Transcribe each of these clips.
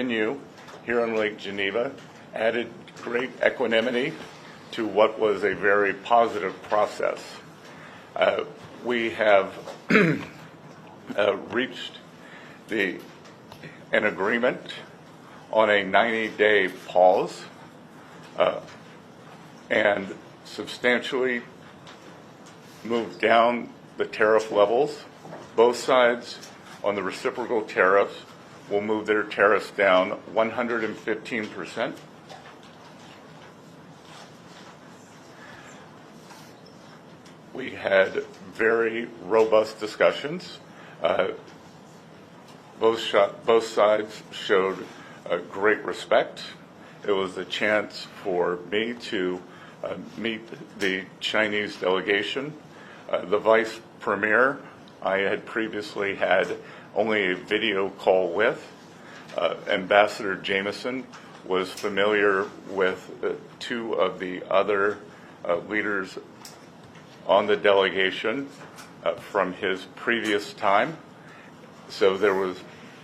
You here on Lake Geneva added great equanimity to what was a very positive process. We have reached an agreement on a 90-day pause and substantially moved down the tariff levels. Both sides on the reciprocal tariffs will move their tariffs down 115%. We had very robust discussions. Both sides showed great respect. It was a chance for me to meet the Chinese delegation. The Vice Premier I had previously had only a video call with. Ambassador Jameson was familiar with two of the other leaders on the delegation from his previous time. So there was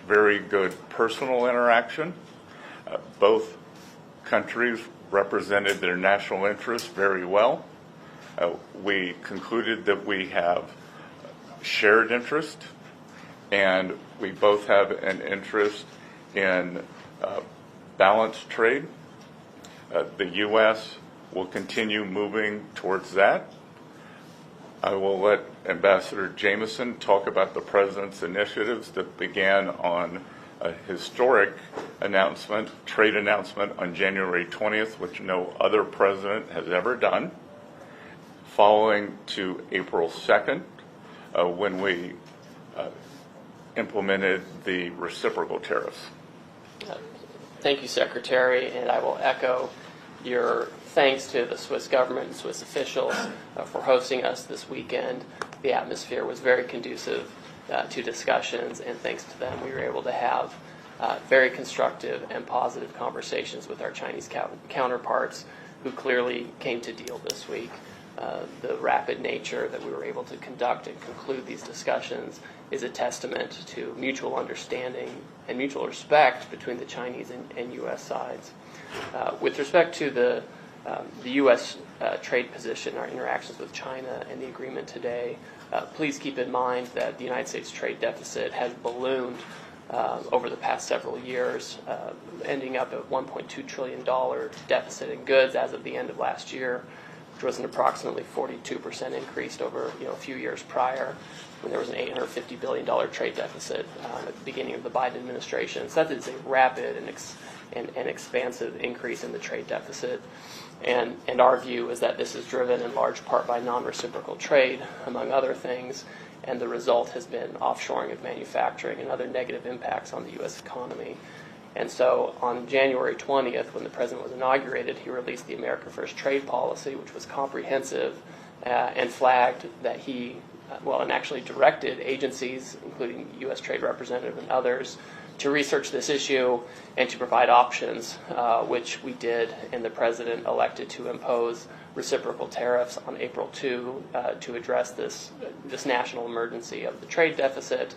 very good personal interaction. Both countries represented their national interests very well. We concluded that we have shared interest, and we both have an interest in balanced trade. The U.S. will continue moving towards that. I will let Ambassador Jameson talk about the President's initiatives that began on a historic trade announcement on January 20th, which no other president has ever done, following to April 2nd, when we implemented the reciprocal tariffs. Thank you, Secretary, and I will echo your thanks to the Swiss government and Swiss officials for hosting us this weekend. The atmosphere was very conducive to discussions, and thanks to them we were able to have very constructive and positive conversations with our Chinese counterparts, who clearly came to deal this week. The rapid nature that we were able to conduct and conclude these discussions is a testament to mutual understanding and mutual respect between the Chinese and U.S. sides. With respect to the U.S. Trade position, our interactions with China, and the agreement today, please keep in mind that the United States trade deficit has ballooned over the past several years, ending up at $1.2 trillion deficit in goods as of the end of last year, which was an approximately 42% increase over a few years prior, when there was an $850 billion trade deficit at the beginning of the Biden administration. So that is a rapid and expansive increase in the trade deficit. And our view is that this is driven in large part by non-reciprocal trade, among other things, and the result has been offshoring of manufacturing and other negative impacts on the U.S. economy. And so on January 20th, when the President was inaugurated, he released the America First trade policy, which was comprehensive and flagged that and actually directed agencies, including the U.S. Trade Representative and others, to research this issue and to provide options, which we did, and the President elected to impose reciprocal tariffs on April 2 to address this national emergency of the trade deficit.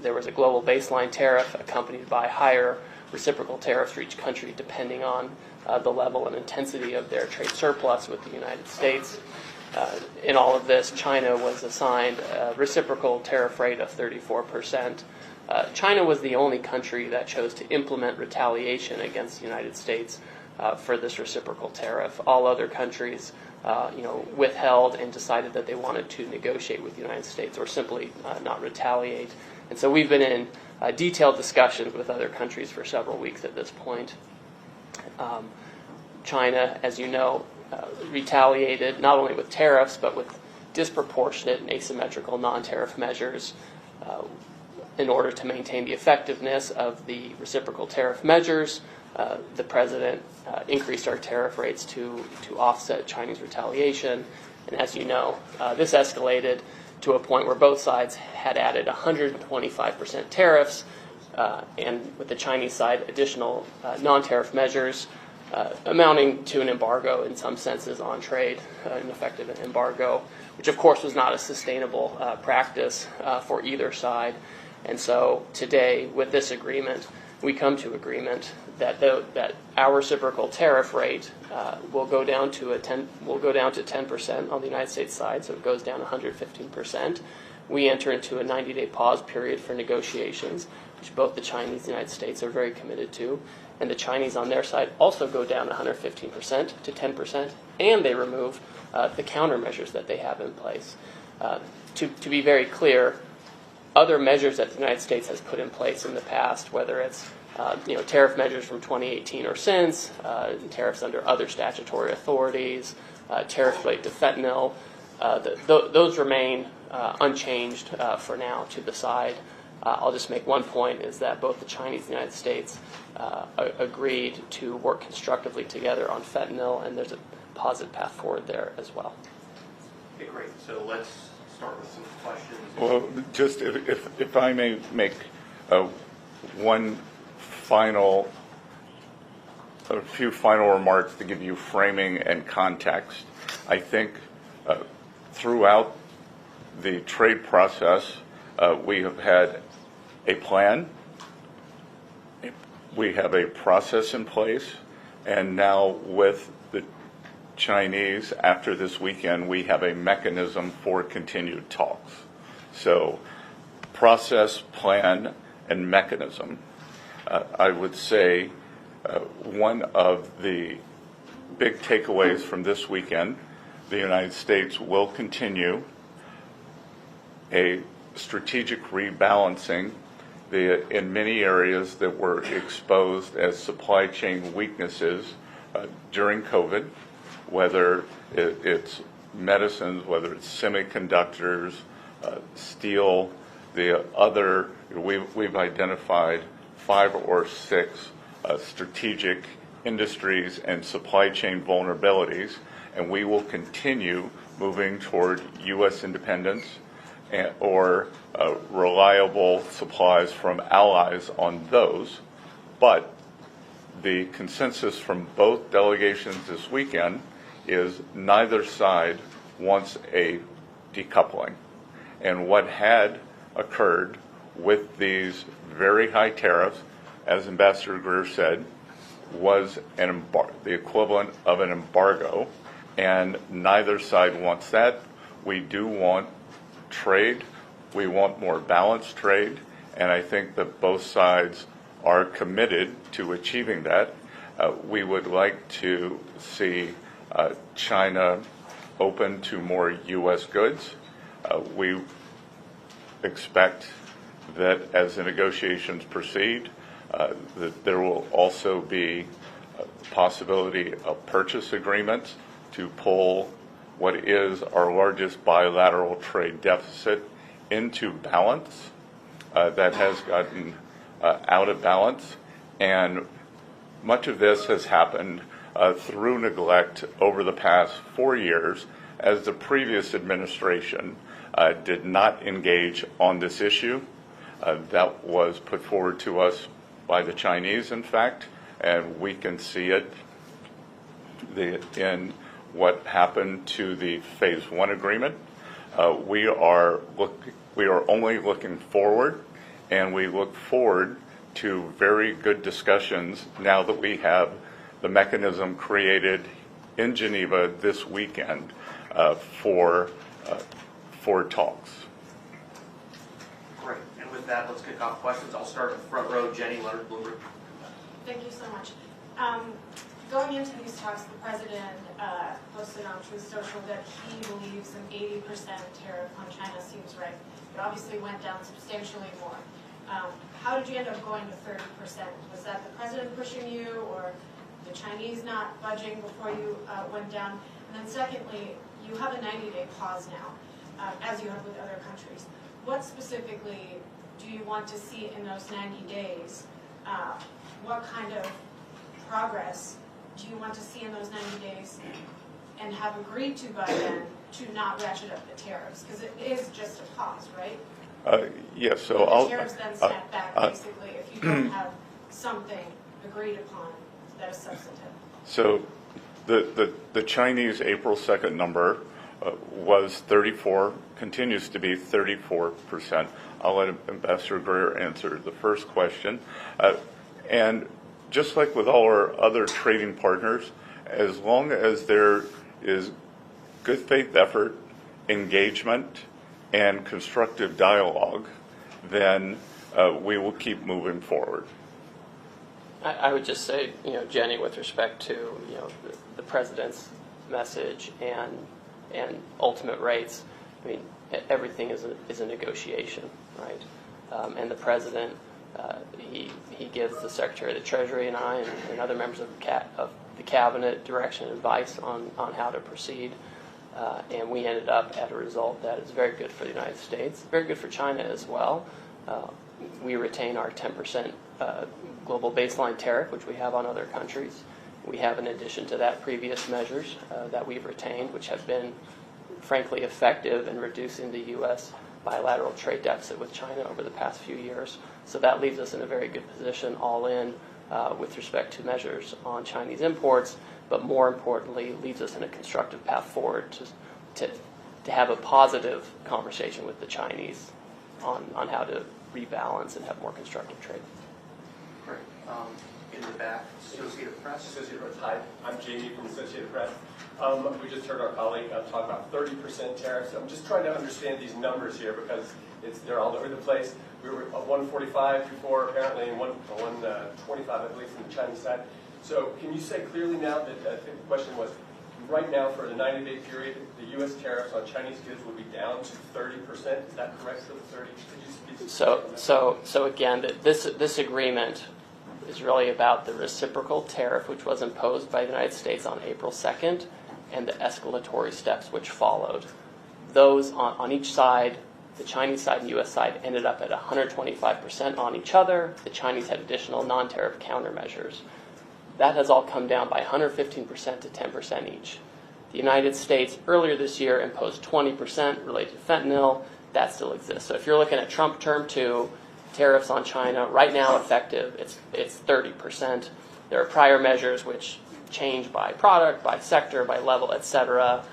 There was a global baseline tariff accompanied by higher reciprocal tariffs for each country depending on the level and intensity of their trade surplus with the United States. In all of this, China was assigned a reciprocal tariff rate of 34%. China was the only country that chose to implement retaliation against the United States for this reciprocal tariff. All other countries withheld and decided that they wanted to negotiate with the United States or simply not retaliate. And so we've been in detailed discussions with other countries for several weeks at this point. China, as you know, retaliated not only with tariffs but with disproportionate and asymmetrical non-tariff measures in order to maintain the effectiveness of the reciprocal tariff measures. The President increased our tariff rates to offset Chinese retaliation. And as you know, this escalated to a point where both sides had added 125% tariffs, and with the Chinese side, additional non-tariff measures, amounting to an embargo in some senses on trade, an effective embargo, which of course was not a sustainable practice for either side. And so today, with this agreement, we come to agreement that that our reciprocal tariff rate will go down to 10% on the United States side, so it goes down 115%. We enter into a 90-day pause period for negotiations, which both the Chinese and the United States are very committed to. And the Chinese on their side also go down 115% to 10%, and they remove the countermeasures that they have in place. To be very clear, other measures that the United States has put in place in the past, whether it's tariff measures from 2018 or since, tariffs under other statutory authorities, tariffs related to fentanyl, those remain unchanged for now to the side. I'll just make one point, is that both the Chinese and the United States agreed to work constructively together on fentanyl, and there's a positive path forward there as well. Okay, great. So let's start with some questions. Well, just if I may make a few final remarks to give you framing and context. I think throughout the trade process, we have had a plan, we have a process in place, and now with the Chinese, after this weekend, we have a mechanism for continued talks. So process, plan, and mechanism. I would say one of the big takeaways from this weekend, the United States will continue a strategic rebalancing in many areas that were exposed as supply chain weaknesses during COVID, whether it's medicines, whether it's semiconductors, steel, we've identified 5 or 6 strategic industries and supply chain vulnerabilities, and we will continue moving toward U.S. independence or reliable supplies from allies on those. But the consensus from both delegations this weekend is neither side wants a decoupling. And what had occurred with these very high tariffs, as Ambassador Greer said, was the equivalent of an embargo, and neither side wants that. We do want trade. We want more balanced trade, and I think that both sides are committed to achieving that. We would like to see China open to more U.S. goods. We expect that as the negotiations proceed, that there will also be a possibility of purchase agreements to pull what is our largest bilateral trade deficit into balance. That has gotten out of balance, and much of this has happened through neglect over the past 4 years, as the previous administration did not engage on this issue. That was put forward to us by the Chinese, in fact, and we can see it in what happened to the Phase 1 agreement. We are only looking forward, and we look forward to very good discussions now that we have the mechanism created in Geneva this weekend for talks. Great. And with that, let's kick off questions. I'll start in the front row. Jenny, Leonard Bloomberg. Thank you so much. Going into these talks, the president posted on Truth Social that he believes an 80% tariff on China seems right. It obviously went down substantially more. How did you end up going to 30%? Was that the president pushing you, or the Chinese not budging before you went down? And then secondly, you have a 90-day pause now, as you have with other countries. What specifically do you want to see in those 90 days? What kind of progress do you want to see in those 90 days and have agreed to by then to not ratchet up the tariffs? Because it is just a pause, right? Yes, so the tariffs then snap back, basically, if you don't have something agreed upon that is substantive. So the Chinese April 2nd number was 34, continues to be 34%. I'll let Ambassador Greer answer the first question. And just like with all our other trading partners, as long as there is good faith effort, engagement, and constructive dialogue, then we will keep moving forward. I would just say, Jenny, with respect to, the president's message and ultimate rates, I mean, everything is a negotiation, right? And the president, he gives the Secretary of the Treasury and I and other members of the cabinet direction and advice on how to proceed. And we ended up at a result that is very good for the United States, very good for China as well. We retain our 10% global baseline tariff, which we have on other countries. We have, in addition to that, previous measures that we've retained, which have been, frankly, effective in reducing the U.S. bilateral trade deficit with China over the past few years. So that leaves us in a very good position all in with respect to measures on Chinese imports, but more importantly, leaves us in a constructive path forward to have a positive conversation with the Chinese on how to rebalance and have more constructive trade. Great. In the back, Associated Press. Associated Press. Hi, I'm Jamie from Associated Press. We just heard our colleague talk about 30% tariffs. I'm just trying to understand these numbers here because they're all over the place. We were at 145 before, apparently, and 125, I believe, from the Chinese side. So can you say clearly now that I think the question was, right now for the 90-day period, the U.S. tariffs on Chinese goods will be down to 30%. Is that correct for the 30? Could you speak So again, this agreement is really about the reciprocal tariff, which was imposed by the United States on April 2nd, and the escalatory steps which followed. Those on each side, the Chinese side and U.S. side, ended up at 125% on each other. The Chinese had additional non-tariff countermeasures. That has all come down by 115% to 10% each. The United States earlier this year imposed 20% related to fentanyl. That still exists. So if you're looking at Trump Term 2, tariffs on China, right now effective, it's 30%. There are prior measures which change by product, by sector, by level, et cetera.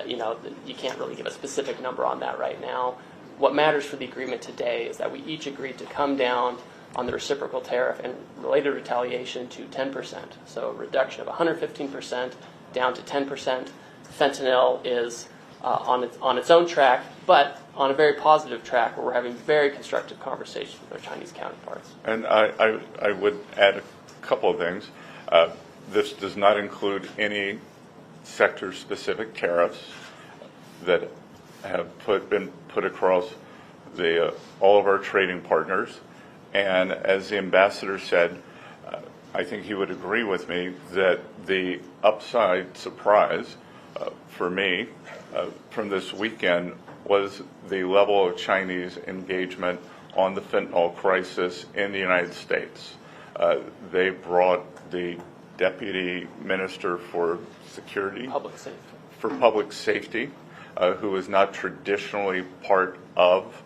You can't really give a specific number on that right now. What matters for the agreement today is that we each agreed to come down on the reciprocal tariff and related retaliation to 10%. So a reduction of 115% down to 10%. Fentanyl is on its own track, but on a very positive track where we're having very constructive conversations with our Chinese counterparts. And I would add a couple of things. This does not include any sector-specific tariffs that have been put across all of our trading partners. And as the ambassador said, I think he would agree with me that the upside surprise for me from this weekend was the level of Chinese engagement on the fentanyl crisis in the United States. They brought the Deputy Minister for Public Safety, who is not traditionally part of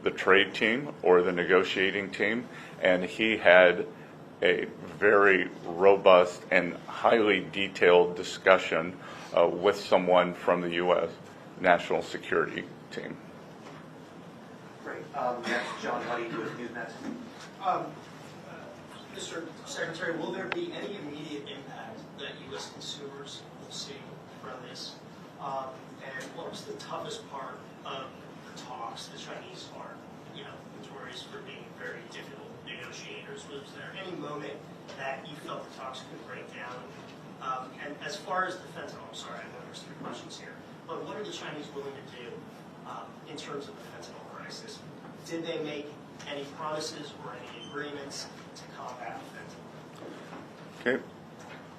the trade team or the negotiating team, and he had a very robust and highly detailed discussion with someone from the U.S. National Security Team. Great. Next, John Huddy with Newsmax. Mr. Secretary, will there be any immediate impact that U.S. consumers will see from this? And what was the toughest part of the talks? The Chinese are, notorious for being very difficult negotiators. Was there any moment that you felt the talks could break down? And as far as the fentanyl, I'm sorry, I know there's 3 questions here, but what are the Chinese willing to do in terms of the fentanyl crisis? Did they make any promises or any agreements to combat fentanyl? Okay.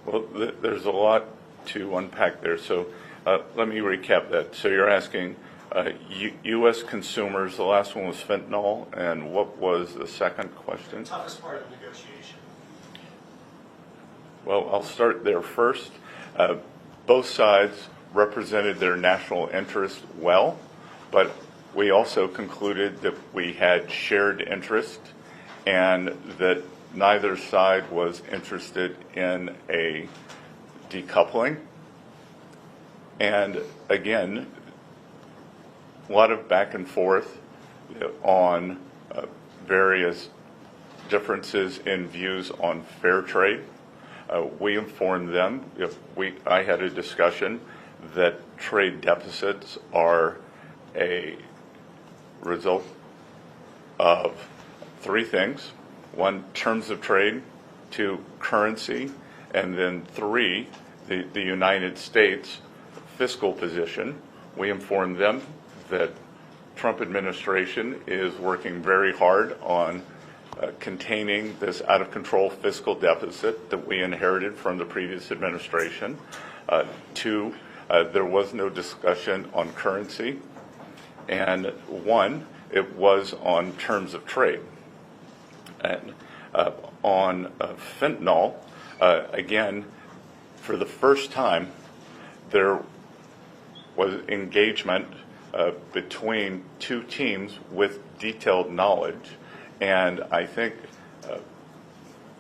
Well, there's a lot to unpack there. So let me recap that. So you're asking U.S. consumers, the last one was fentanyl, and what was the second question? The toughest part of the negotiation. Well, I'll start there first. Both sides represented their national interest well, but we also concluded that we had shared interest and that neither side was interested in a decoupling. And again, a lot of back and forth on various differences in views on fair trade. We informed them, I had a discussion, that trade deficits are a result of three things. One, terms of trade. Two, currency. And then three, the United States fiscal position. We informed them that Trump administration is working very hard on containing this out-of-control fiscal deficit that we inherited from the previous administration. Two, there was no discussion on currency. And one, it was on terms of trade. And on fentanyl, again, for the first time, there was engagement between two teams with detailed knowledge. And I think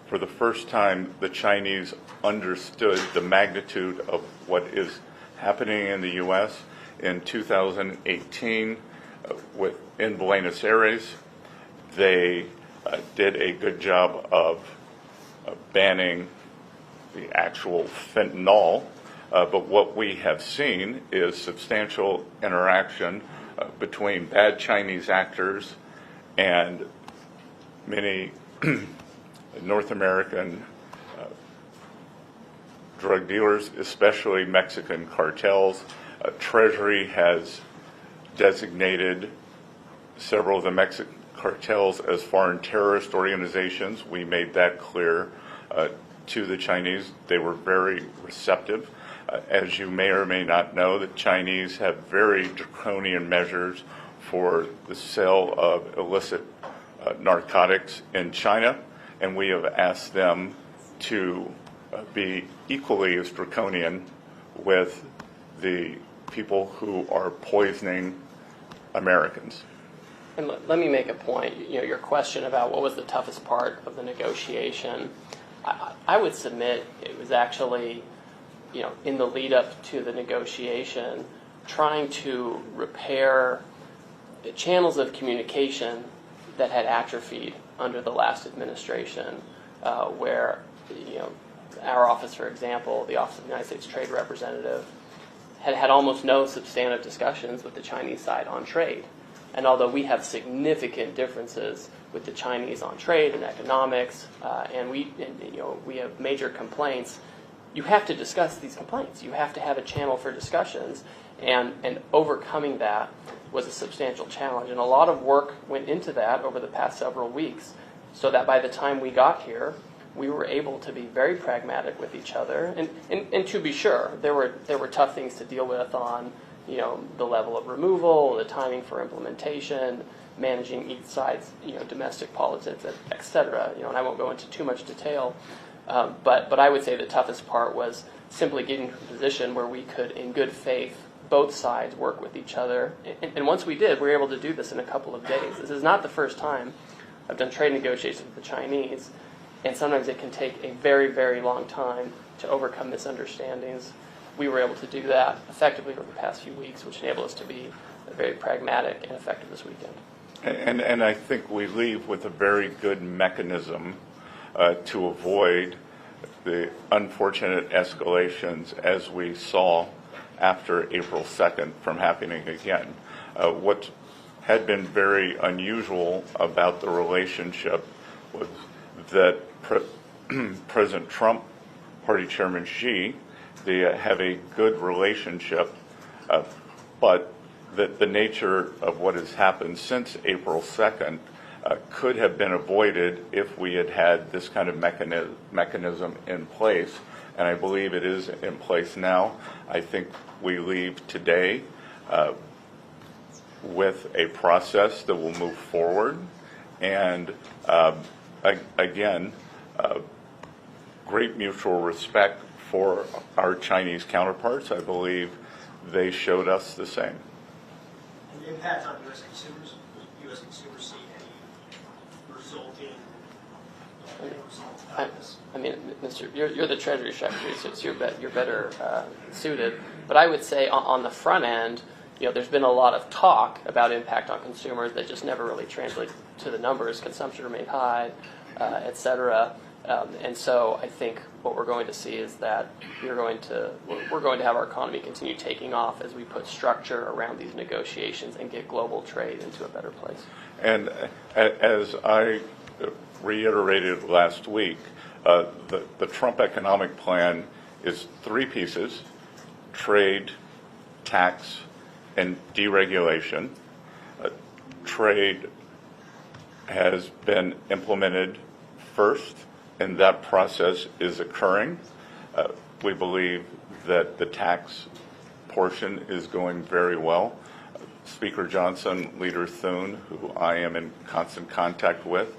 for the first time, the Chinese understood the magnitude of what is happening in the U.S. In 2018, in Buenos Aires, they did a good job of banning the actual fentanyl. But what we have seen is substantial interaction between bad Chinese actors and many North American drug dealers, especially Mexican cartels. Treasury has designated several of the Mexican cartels as foreign terrorist organizations. We made that clear to the Chinese. They were very receptive. As you may or may not know, the Chinese have very draconian measures for the sale of illicit narcotics in China, and we have asked them to be equally as draconian with the people who are poisoning Americans. And let me make a point. Your question about what was the toughest part of the negotiation, I would submit it was actually, in the lead up to the negotiation, trying to repair channels of communication that had atrophied under the last administration, where, our office, for example, the Office of the United States Trade Representative, had almost no substantive discussions with the Chinese side on trade. And although we have significant differences with the Chinese on trade and economics, and we have major complaints, you have to discuss these complaints. You have to have a channel for discussions, and overcoming that was a substantial challenge. And a lot of work went into that over the past several weeks, so that by the time we got here, we were able to be very pragmatic with each other. And to be sure, there were tough things to deal with on the level of removal, the timing for implementation, managing each side's domestic politics, et cetera. And I won't go into too much detail. But I would say the toughest part was simply getting to a position where we could, in good faith, both sides work with each other. And once we did, we were able to do this in a couple of days. This is not the first time I've done trade negotiations with the Chinese, and sometimes it can take a very, very long time to overcome misunderstandings. We were able to do that effectively over the past few weeks, which enabled us to be very pragmatic and effective this weekend. And I think we leave with a very good mechanism to avoid the unfortunate escalations as we saw after April 2nd from happening again. What had been very unusual about the relationship was that President Trump, Party Chairman Xi, they have a good relationship, but that the nature of what has happened since April 2nd could have been avoided if we had had this kind of mechanism in place, and I believe it is in place now. I think we leave today with a process that will move forward, and again, great mutual respect for our Chinese counterparts. I believe they showed us the same. And the impact on U.S. consumers? Do U.S. consumers see any resulting result out of this? I mean, Mr. You're the Treasury Secretary, so you're better suited. But I would say on the front end, there's been a lot of talk about impact on consumers that just never really translates to the numbers. Consumption remained high. et cetera. And so I think what we're going to see is that we're going to have our economy continue taking off as we put structure around these negotiations and get global trade into a better place. And as I reiterated last week, the Trump economic plan is three pieces: trade, tax, and deregulation. Trade has been implemented first, and that process is occurring. We believe that the tax portion is going very well. Speaker Johnson, Leader Thune, who I am in constant contact with,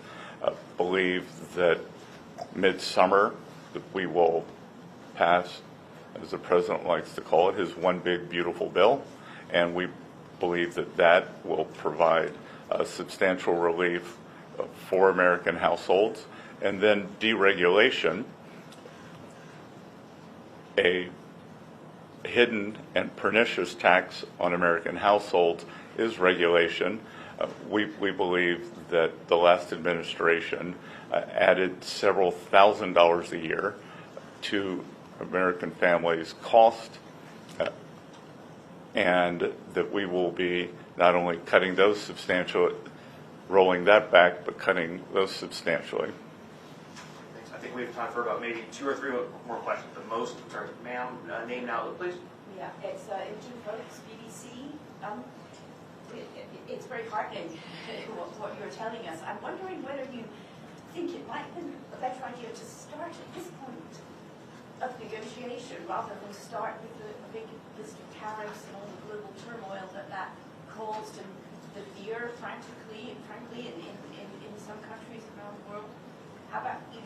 believe that midsummer that we will pass, as the president likes to call it, his one big beautiful bill, and we believe that that will provide substantial relief for American households. And then deregulation, a hidden and pernicious tax on American households, is regulation. We believe that the last administration added several $1,000s a year to American families' cost, and that we will be not only cutting those substantially, rolling that back, but cutting those substantially. Thanks. I think we have time for about maybe 2 or 3 more questions. The most, sorry, ma'am, name and outlook, please. Yeah, it's Imogen Phillips, BBC. It's very heartening what you're telling us. I'm wondering whether you think it might have been a better idea to start at this point of negotiation rather than start with a big list of tariffs and all the global turmoil that caused and the fear, frankly, in some countries around the world. How about, do you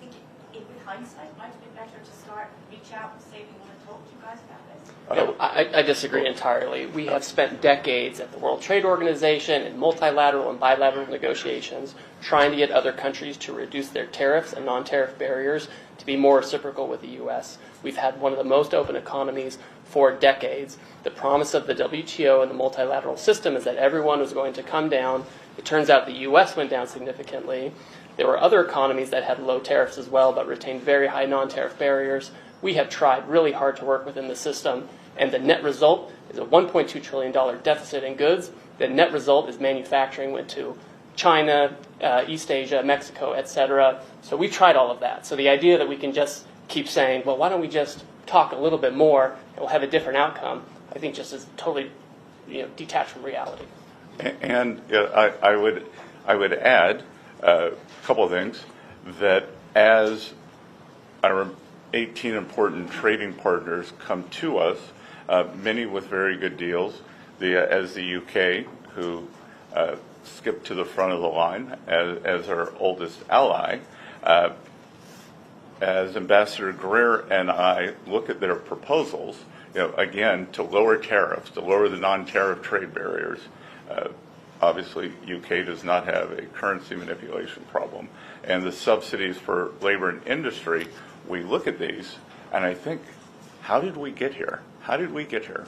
think with hindsight it might have been better to start, reach out and say we want to talk to you guys about this? I disagree entirely. We have spent decades at the World Trade Organization in multilateral and bilateral negotiations trying to get other countries to reduce their tariffs and non-tariff barriers to be more reciprocal with the U.S. We've had one of the most open economies for decades. The promise of the WTO and the multilateral system is that everyone was going to come down. It turns out the U.S. went down significantly. There were other economies that had low tariffs as well, but retained very high non-tariff barriers. We have tried really hard to work within the system, and the net result is a $1.2 trillion deficit in goods. The net result is manufacturing went to China, East Asia, Mexico, et cetera. So we tried all of that. So the idea that we can just keep saying, well, why don't we just talk a little bit more and we'll have a different outcome, I think just is totally detached from reality. And I would add a couple of things, that as our 18 important trading partners come to us, many with very good deals, as the UK, who skipped to the front of the line as our oldest ally, as Ambassador Greer and I look at their proposals, again, to lower tariffs, to lower the non-tariff trade barriers. Obviously, UK does not have a currency manipulation problem. And the subsidies for labor and industry, we look at these, and I think, how did we get here? How did we get here?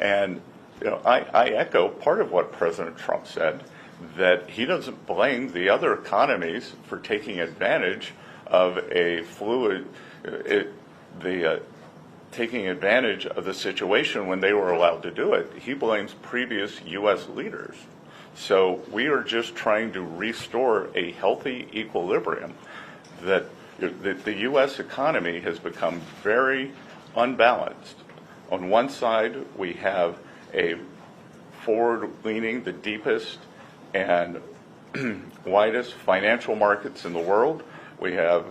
And I echo part of what President Trump said, that he doesn't blame the other economies for taking advantage of a fluid, taking advantage of the situation when they were allowed to do it. He blames previous U.S. leaders. So we are just trying to restore a healthy equilibrium. That the U.S. economy has become very unbalanced. On one side, we have a forward-leaning, the deepest and widest financial markets in the world. We have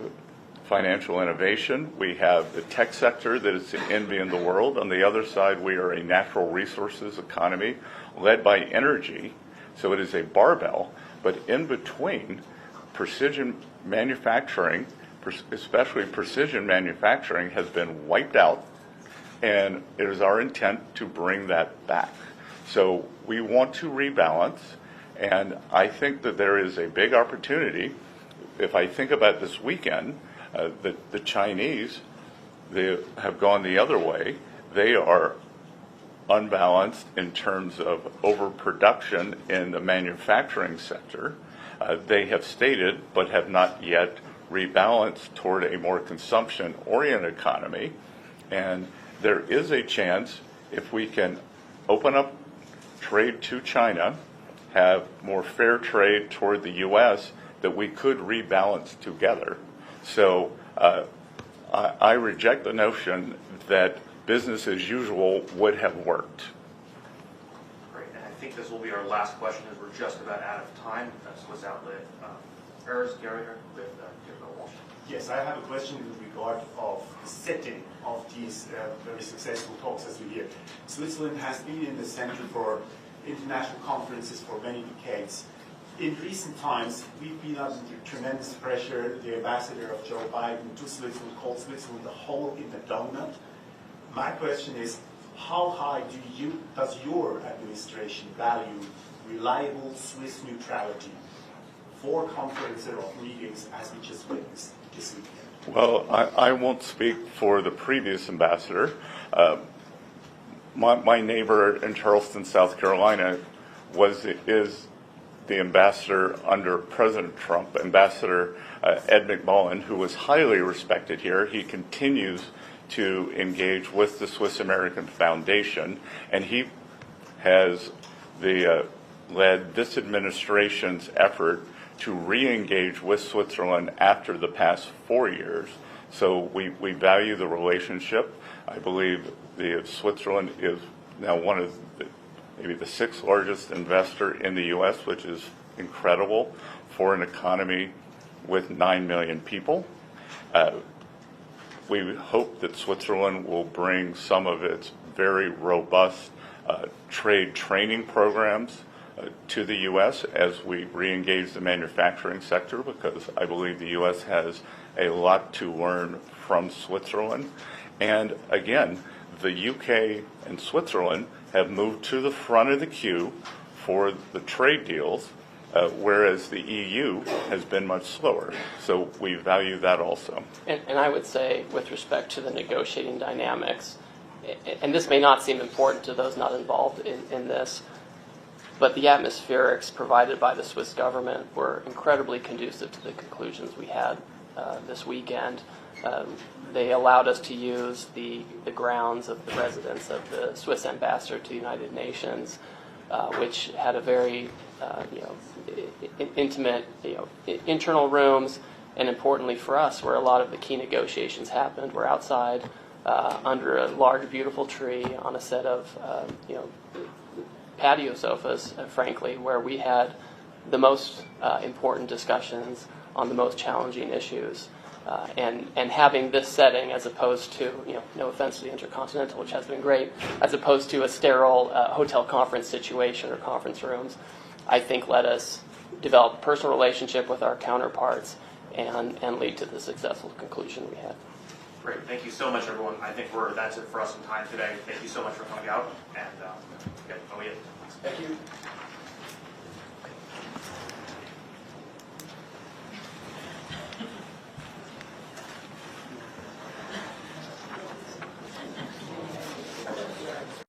financial innovation. We have the tech sector that is the envy in the world. On the other side, we are a natural resources economy led by energy. So it is a barbell. But in between, precision manufacturing, especially precision manufacturing, has been wiped out. And it is our intent to bring that back. So we want to rebalance. And I think that there is a big opportunity. If I think about this weekend, the Chinese, they have gone the other way. They are unbalanced in terms of overproduction in the manufacturing sector. they have stated, but have not yet rebalanced toward a more consumption-oriented economy. And there is a chance, if we can open up trade to China, have more fair trade toward the U.S., that we could rebalance together. So I reject the notion that business as usual would have worked. Great, and I think this will be our last question as we're just about out of time. Swiss outlet, Urs Geringer with Walsh. Yes, I have a question in regard of the setting of these very successful talks as we hear. Switzerland has been in the center for international conferences for many decades. In recent times, we've been under tremendous pressure. The ambassador of Joe Biden to Switzerland called Switzerland the hole in the donut. My question is, how high does your administration value reliable Swiss neutrality for conferences or meetings as we just witnessed this weekend? Well, I won't speak for the previous ambassador. My neighbor in Charleston, South Carolina, is the ambassador under President Trump, Ambassador Ed McMullen, who was highly respected here. He continues to engage with the Swiss American Foundation, and he has led this administration's effort to re-engage with Switzerland after the past 4 years. So we value the relationship. I believe Switzerland is now one of maybe the 6th largest investor in the U.S., which is incredible for an economy with 9 million people. We hope that Switzerland will bring some of its very robust trade training programs to the U.S. as we re-engage the manufacturing sector, because I believe the U.S. has a lot to learn from Switzerland. And again, the UK and Switzerland have moved to the front of the queue for the trade deals, whereas the EU has been much slower. So we value that also. And I would say, with respect to the negotiating dynamics, and this may not seem important to those not involved in this, but the atmospherics provided by the Swiss government were incredibly conducive to the conclusions we had this weekend. They allowed us to use the grounds of the residence of the Swiss ambassador to the United Nations, which had a very intimate internal rooms, and importantly for us, where a lot of the key negotiations happened. We're outside under a large, beautiful tree on a set of patio sofas, frankly, where we had the most important discussions on the most challenging issues. And having this setting, as opposed to, no offense to the Intercontinental, which has been great, as opposed to a sterile hotel conference situation or conference rooms, I think let us develop a personal relationship with our counterparts and lead to the successful conclusion we had. Great. Thank you so much, everyone. I think that's it for us in time today. Thank you so much for coming out. And Thank you.